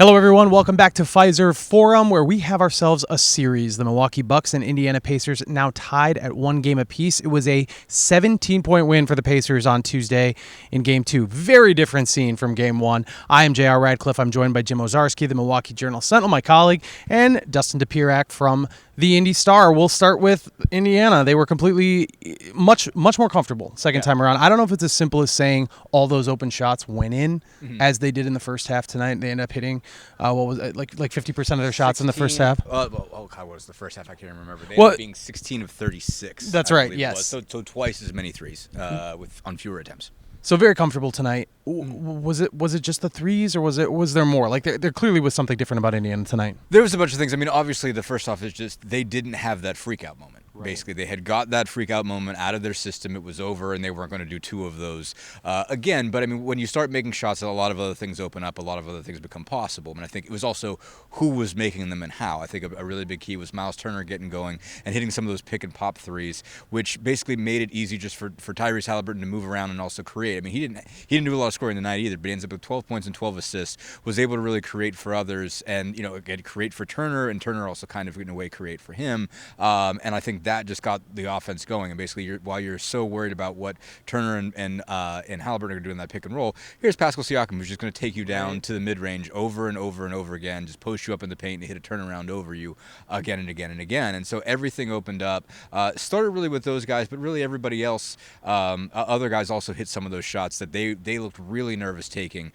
Hello, everyone. Welcome back to Pfizer Forum, where we have ourselves a series. The Milwaukee Bucks and Indiana Pacers now tied at 1 game apiece. It was a 17-point win for the Pacers on Tuesday in Game 2. Very different scene from Game 1. I am JR Radcliffe. I'm joined by Jim Owczarski, the Milwaukee Journal Sentinel, my colleague, and Dustin Dopirak from the Indy Star. We'll start with Indiana. They were completely much more comfortable second time around. I don't know if it's as simple as saying all those open shots went in as they did in the first half tonight. They ended up hitting what was it, like 50% of their shots in the first half. What was the first half? I can't remember. They ended up being 16 of 36. That's right. Yes. So twice as many threes on fewer attempts. So very comfortable tonight. Was it just the threes, or was there more? Like there clearly was something different about Indiana tonight. There was a bunch of things. I mean, obviously the first off is just they didn't have that freak out moment. Right. Basically, they had got that freak out moment out of their system. It was over, and they weren't going to do two of those again. But I mean, when you start making shots, a lot of other things open up. A lot of other things become possible. And I think it was also who was making them and how. I think a really big key was Miles Turner getting going and hitting some of those pick and pop threes, which basically made it easy just for Tyrese Haliburton to move around and also create. I mean, he didn't do a lot of scoring tonight either, but he ends up with 12 points and 12 assists. Was able to really create for others, and again create for Turner, and Turner also kind of in a way create for him. And I think that just got the offense going. And basically, while you're so worried about what Turner and Haliburton are doing in that pick and roll, here's Pascal Siakam, who's just going to take you down to the mid-range over and over and over again, just post you up in the paint and hit a turnaround over you again and again and again. And so everything opened up. Started really with those guys, but really everybody else, other guys also hit some of those shots that they looked really nervous taking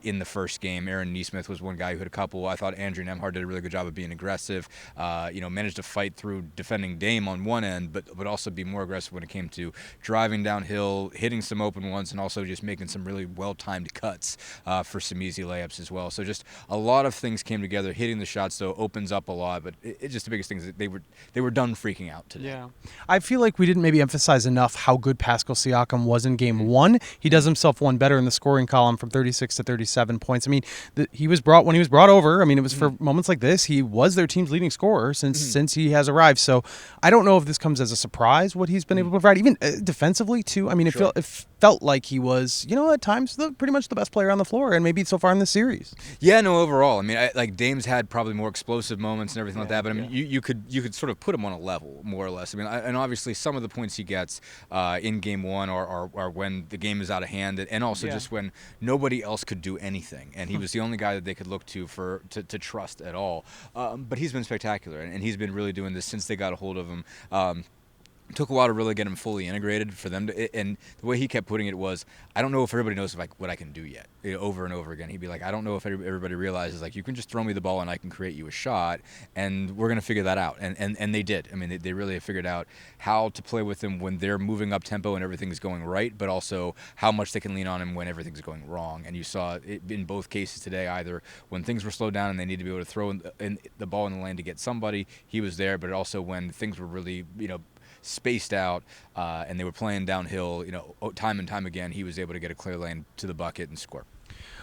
in the first game. Aaron Nesmith was one guy who hit a couple. I thought Andrew Nembhard did a really good job of being aggressive. Managed to fight through defending Dame on one end, but also be more aggressive when it came to driving downhill, hitting some open ones, and also just making some really well-timed cuts for some easy layups as well. So just a lot of things came together. Hitting the shots, though, opens up a lot, but it's just the biggest thing is that they were done freaking out today. Yeah. I feel like we didn't maybe emphasize enough how good Pascal Siakam was in Game 1. He does himself one better in the scoring column from 36 to 37 points. I mean, when he was brought over, I mean, it was for moments like this, he was their team's leading scorer since he has arrived. So I don't know if this comes as a surprise what he's been able to provide, even defensively too. I mean, it felt like he was, at times pretty much the best player on the floor, and maybe so far in the series. Yeah, no, overall, I mean, like Dame's had probably more explosive moments and everything like that, but I mean, you could sort of put him on a level more or less. I mean, and obviously some of the points he gets in Game 1 are when the game is out of hand, and also just when nobody else could do anything, and he was the only guy that they could look to to trust at all. But he's been spectacular, and he's been really doing this since they got a hold of him. Took a while to really get him fully integrated for them to, and the way he kept putting it was, I don't know if everybody knows what I can do yet. Over and over again, he'd be like, I don't know if everybody realizes, like, you can just throw me the ball and I can create you a shot, and we're gonna figure that out. And they did. I mean, they really have figured out how to play with him when they're moving up tempo and everything's going right, but also how much they can lean on him when everything's going wrong. And you saw it in both cases today, either when things were slowed down and they needed to be able to throw in the ball in the lane to get somebody, he was there, but also when things were really, spaced out and they were playing downhill, time and time again, he was able to get a clear lane to the bucket and score.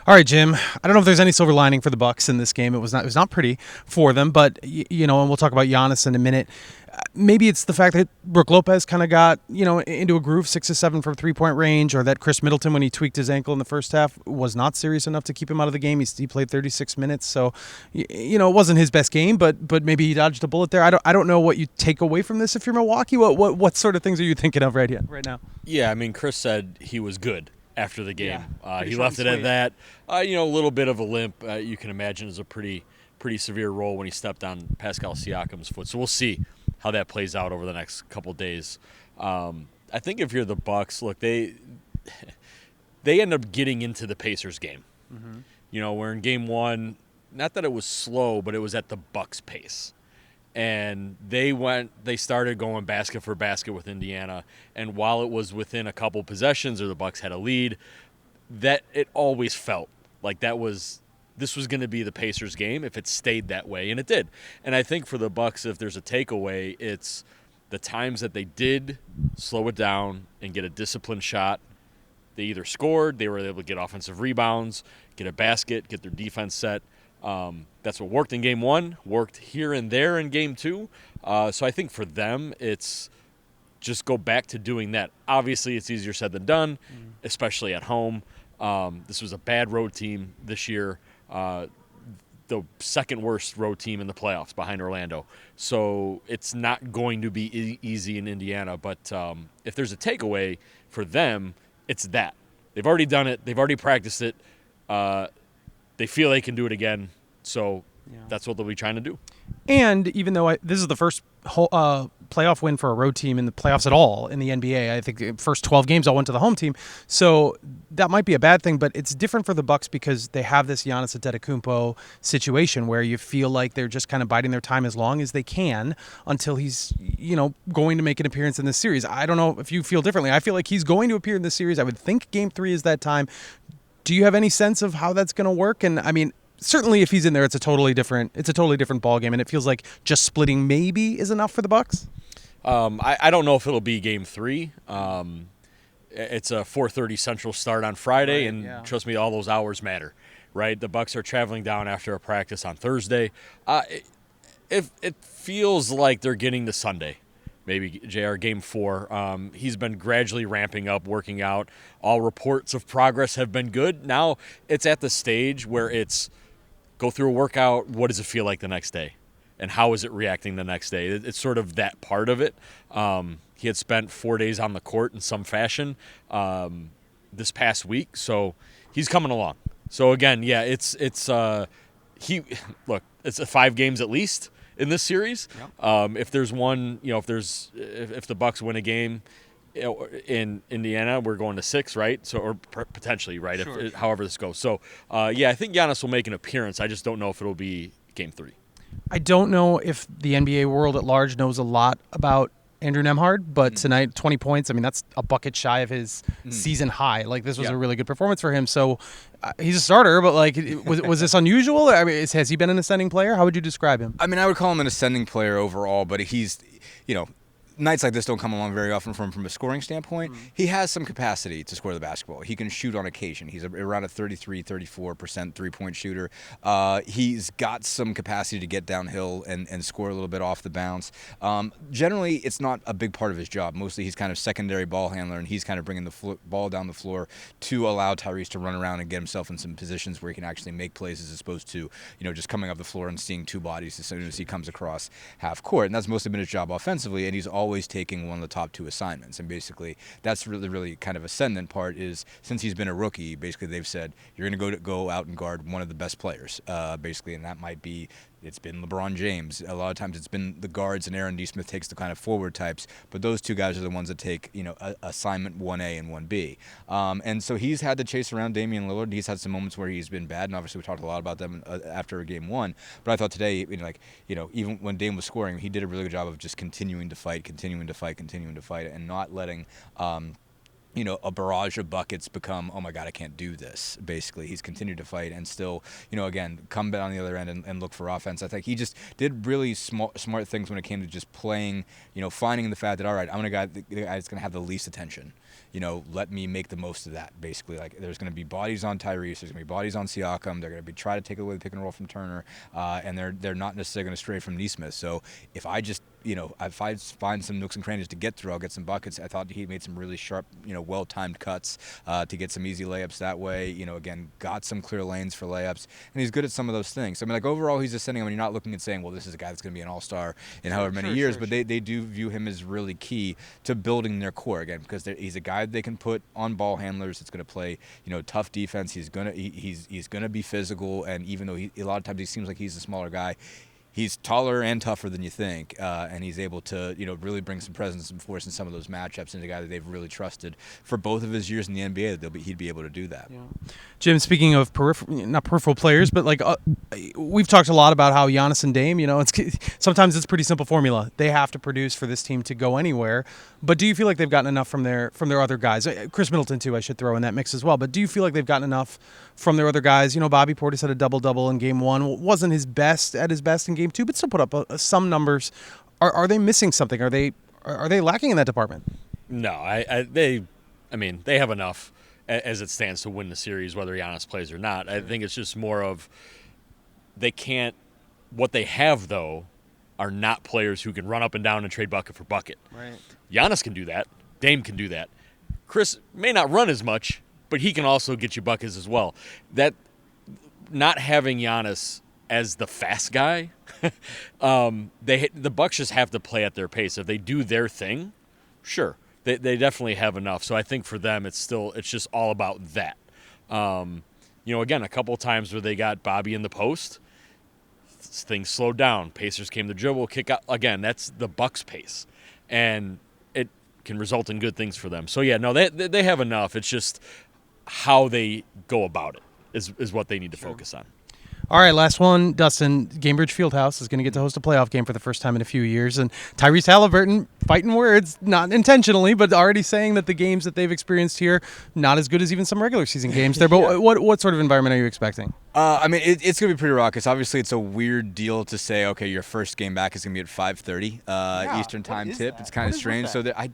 All right, Jim. I don't know if there's any silver lining for the Bucks in this game. It was not pretty for them, but and we'll talk about Giannis in a minute. Maybe it's the fact that Brook Lopez kind of got into a groove, 6 of 7 from 3-point range, or that Chris Middleton, when he tweaked his ankle in the first half, was not serious enough to keep him out of the game. He played 36 minutes, so it wasn't his best game, but maybe he dodged a bullet there. I don't know what you take away from this if you're Milwaukee. What sort of things are you thinking of right now? Yeah, I mean, Chris said he was good after the game. He left it sweet. at that. A little bit of a limp, you can imagine, is a pretty severe roll when he stepped on Pascal Siakam's foot. So we'll see how that plays out over the next couple of days. I think if you're the Bucks, look, they end up getting into the Pacers game. We're in Game 1. Not that it was slow, but it was at the Bucks' pace. And they started going basket for basket with Indiana. And while it was within a couple possessions or the Bucks had a lead, that it always felt like this was going to be the Pacers game if it stayed that way, and it did. And I think for the Bucks, if there's a takeaway, it's the times that they did slow it down and get a disciplined shot. They either scored, they were able to get offensive rebounds, get a basket, get their defense set. That's what worked in Game 1, worked here and there in Game 2. So I think for them, it's just go back to doing that. Obviously, it's easier said than done, especially at home. This was a bad road team this year. the second worst road team in the playoffs behind Orlando. So it's not going to be easy in Indiana. But if there's a takeaway for them, it's that. They've already done it. They've already practiced it. They feel they can do it again. So that's what they'll be trying to do. And even though this is the first playoff win for a road team in the playoffs at all in the NBA, I think the first 12 games all went to the home team. So that might be a bad thing, but it's different for the Bucks because they have this Giannis Antetokounmpo situation where you feel like they're just kind of biding their time as long as they can until he's, going to make an appearance in this series. I don't know if you feel differently. I feel like he's going to appear in this series. I would think Game 3 is that time. Do you have any sense of how that's going to work? And I mean, certainly if he's in there, it's a totally different ball game, and it feels like just splitting maybe is enough for the Bucks. I don't know if it'll be Game 3. It's a 4:30 Central start on Friday, Trust me, all those hours matter, right? The Bucks are traveling down after a practice on Thursday. It feels like they're getting to Sunday. Maybe JR Game 4. He's been gradually ramping up, working out. All reports of progress have been good. Now it's at the stage where it's go through a workout. What does it feel like the next day? And how is it reacting the next day? It's sort of that part of it. He had spent 4 days on the court in some fashion this past week, so he's coming along. So again, it's 5 games at least in this series. Yep. If there's one, if the Bucks win a game in Indiana, we're going to 6, right? So, or potentially, right? Sure. However this goes. So, I think Giannis will make an appearance. I just don't know if it'll be Game 3. I don't know if the NBA world at large knows a lot about Andrew Nembhard, but tonight, 20 points. I mean, that's a bucket shy of his season high. Like, this was a really good performance for him. So, he's a starter, but, like, was this unusual? I mean, has he been an ascending player? How would you describe him? I mean, I would call him an ascending player overall, but he's, nights like this don't come along very often from a scoring standpoint. He has some capacity to score the basketball. He can shoot on occasion. He's around a 33-34% three-point shooter. He's got some capacity to get downhill and score a little bit off the bounce. Generally, it's not a big part of his job. Mostly he's kind of secondary ball handler, and he's kind of bringing the ball down the floor to allow Tyrese to run around and get himself in some positions where he can actually make plays as opposed to, just coming up the floor and seeing two bodies as soon as he comes across half court. And that's mostly been his job offensively, and he's always taking one of the top 2 assignments. And basically that's really kind of ascendant part is since he's been a rookie, basically they've said you're going to go out and guard one of the best players, basically, and that might be it's been LeBron James. A lot of times it's been the guards, and Aaron D. Smith takes the kind of forward types, but those 2 guys are the ones that take, assignment 1A and 1B. And so he's had to chase around Damian Lillard. He's had some moments where he's been bad, and obviously we talked a lot about them after Game 1. But I thought today, even when Dame was scoring, he did a really good job of just continuing to fight, and not letting a barrage of buckets become, oh my God, I can't do this. Basically, he's continued to fight and still, again, come back on the other end and look for offense. I think he just did really smart things when it came to just playing, finding the fact that, all right, I'm the guy that's going to have the least attention. Let me make the most of that, basically. Like, there's going to be bodies on Tyrese, there's going to be bodies on Siakam, they're going to try to take away the pick and roll from Turner, and they're not necessarily going to stray from Nesmith. So if I just, if I find some nooks and crannies to get through, I'll get some buckets. I thought he made some really sharp, well-timed cuts to get some easy layups that way. Again, got some clear lanes for layups, and he's good at some of those things. I mean, like, overall, he's ascending. I mean, you're not looking and saying, well, this is a guy that's going to be an all-star in however many years, but they do view him as really key to building their core, again, because he's a guy they can put on ball handlers. It's going to play, tough defense. He's gonna be physical, and even though a lot of times he seems like he's a smaller guy, he's taller and tougher than you think, and he's able to, really bring some presence and force in some of those matchups. And a guy that they've really trusted for both of his years in the NBA, that he'd be able to do that. Yeah. Jim, speaking of not peripheral players, but like we've talked a lot about how Giannis and Dame, sometimes it's a pretty simple formula. They have to produce for this team to go anywhere. But do you feel like they've gotten enough from their other guys? Chris Middleton too, I should throw in that mix as well. But do you feel like they've gotten enough from their other guys? Bobby Portis had a double-double in Game 1. Wasn't his best in Game 2, but still put up some numbers. Are they missing something? Are they lacking in that department? No, they have enough as it stands to win the series, whether Giannis plays or not. I think it's just more of they can't. What they have, though, are not players who can run up and down and trade bucket for bucket. Right. Giannis can do that. Dame can do that. Chris may not run as much, but he can also get you buckets as well. That not having Giannis as the fast guy. The Bucks just have to play at their pace. If they do their thing, sure, they definitely have enough. So I think for them, it's just all about that. Again, a couple of times where they got Bobby in the post, things slowed down. Pacers came to dribble, kick out. Again, that's the Bucks pace, and it can result in good things for them. So yeah, no, they have enough. It's just how they go about it is what they need to focus on. All right, last one. Dustin, Gainbridge Fieldhouse is going to get to host a playoff game for the first time in a few years. And Tyrese Halliburton, fighting words, not intentionally, but already saying that the games that they've experienced here, not as good as even some regular season games there. But Yeah. what sort of environment are you expecting? It's going to be pretty raucous. Obviously, it's a weird deal to say, okay, your first game back is going to be at 5:30 Eastern time tip. It's kind of strange. So that I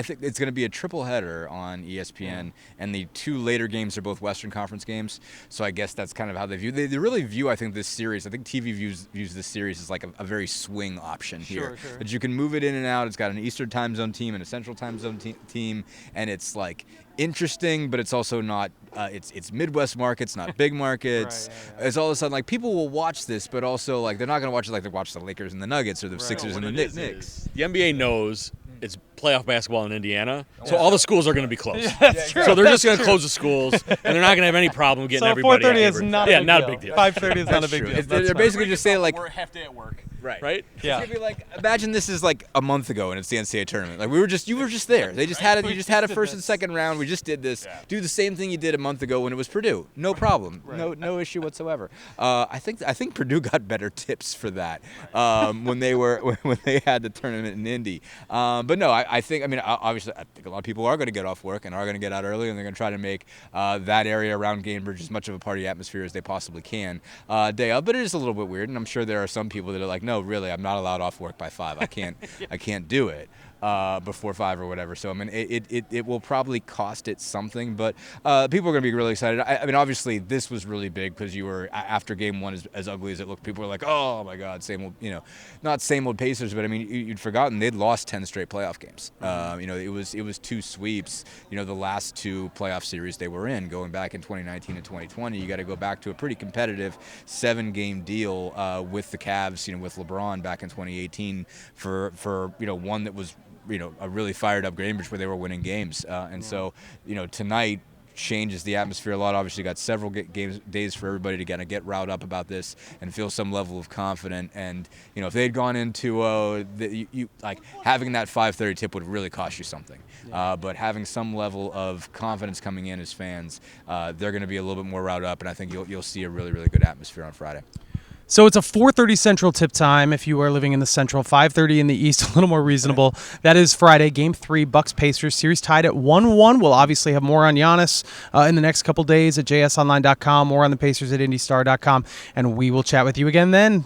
think it's going to be a triple header on ESPN, and the two later games are both Western Conference games. So I guess that's kind of how they view. They really view, I think, this series. I think TV views this series as like a very swing option here. Sure. But you can move it in and out. It's got an Eastern time zone team and a Central time zone team, and it's like interesting, but it's also not. It's Midwest markets, not big markets. Right. It's all of a sudden like people will watch this, but also like they're not going to watch it like they watch the Lakers and the Nuggets or the Sixers and the Knicks. The NBA knows it's playoff basketball in Indiana, so all the schools are going to be closed. That's true. So they're just going to close the schools, and they're not going to have any problem getting So everybody. 4:30 at is Gainbridge. not a big deal. 5:30 is not a big True. deal. They're basically just saying like, We're half day at work. right? Yeah. It's gonna be like, imagine this is like a month ago and it's the NCAA tournament. Like you were just there. They just had it. You just had a first and second round. We just did this. Yeah. Do the same thing you did a month ago when it was Purdue. No problem. No issue whatsoever. I think Purdue got better tips for that when they had the tournament in Indy. But no, obviously I think a lot of people are going to get off work and are going to get out early, and they're going to try to make that area around Gainbridge as much of a party atmosphere as they possibly can day of. But it is a little bit weird, and I'm sure there are some people that are like, no, really, I'm not allowed off work by 5. I can't do it before 5 or whatever. So I mean, it will probably cost it something, but people are going to be really excited. I mean, obviously this was really big because you were after game 1 as ugly as it looked. People were like, oh my God, same old, not same old Pacers, but I mean, you'd forgotten they'd lost 10 straight playoff games. It was 2 sweeps. The last 2 playoff series they were in, going back in 2019 and 2020. You got to go back to a pretty competitive 7-game deal with the Cavs, with LeBron back in 2018 for one that was a really fired up Gainbridge where they were winning games. So tonight changes the atmosphere a lot. Obviously, got several days for everybody to kind of get riled up about this and feel some level of confidence. And if they had gone into like having that 5:30 tip would really cost you something. But having some level of confidence coming in as fans, they're going to be a little bit more riled up, and I think you'll see a really, really good atmosphere on Friday. So it's a 4:30 Central tip time if you are living in the Central, 5:30 in the East, a little more reasonable. That is Friday, Game 3, Bucks-Pacers, series tied at 1-1. We'll obviously have more on Giannis in the next couple days at jsonline.com, more on the Pacers at indystar.com, and we will chat with you again then.